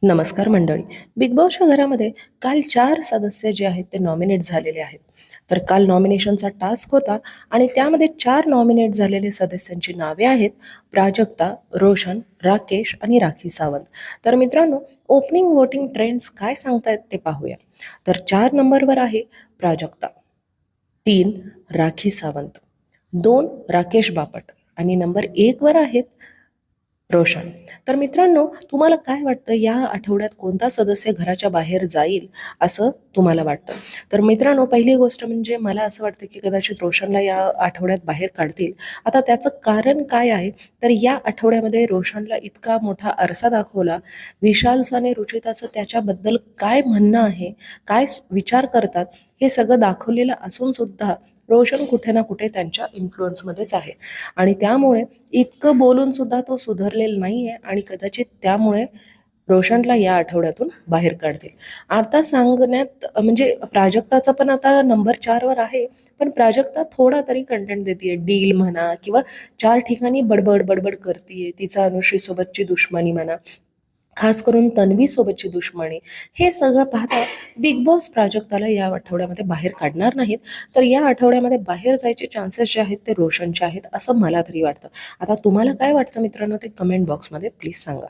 नमस्कार मंडळी. बिग बॉसच्या घरामध्ये काल 4 सदस्य जे आहेत ते नॉमिनेट झालेले आहेत. तर काल नॉमिनेशनचा टास्क होता आणि त्यामध्ये 4 नॉमिनेट झालेले सदस्यांची नावे आहेत प्राजक्ता, रोशन, राकेश आणि राखी सावंत. तर मित्रांनो, ओपनिंग वोटिंग ट्रेंड्स काय सांगतायत ते पाहूया. तर 4 नंबरवर आहे प्राजक्ता, 3 राखी सावंत, 2 राकेश बापट आणि नंबर 1 वर आहेत रोशन. तर मित्रांनो, तुम्हाला काय वाटतं या आठवड्यात कोणता सदस्य घराच्या बाहेर जाईल असं तुम्हाला वाटतं? तर मित्रांनो, पहिली गोष्ट म्हणजे मला असं वाटतं की कदाचित रोशनला या आठवड्यात बाहेर काढतील. आता त्याचं कारण काय आहे? तर या आठवड्यामध्ये रोशनला इतका मोठा आरसा दाखवला. विशालचं आणि रुचिताचं त्याच्याबद्दल काय म्हणणं आहे, काय विचार करतात, हे सगळं दाखवलेलं असून सुद्धा रोशन कुठे ना कुठे त्यांच्या इन्फ्लुअन्समध्येच आहे आणि त्यामुळे इतकं बोलून सुद्धा तो सुधारलेला नाही आहे आणि कदाचित त्यामुळे रोशनला या आठवड्यातून बाहेर काढतील. आता सांगण्यात म्हणजे प्राजक्ताचा पण आता नंबर 4 वर आहे, पण प्राजक्ता थोडा तरी कंटेंट देते डील म्हणा किंवा 4 ठिकाणी बडबड, बडबड करते तिचा अनुश्रीसोबतची दुश्मनी म्हणा, खास करून तन्वी सोबतची दुश्मनी. हे सगळं पाहता बिग बॉस प्राजक्ताला या आठवड्यामध्ये बाहेर काढणार नाहीत. तर या आठवड्यामध्ये बाहेर जायचे चान्सेस जे आहेत ते रोशनचे आहेत असं मला तरी वाटतं. आता तुम्हाला काय वाटतं मित्रांनो, ते कमेंट बॉक्समध्ये प्लीज सांगा.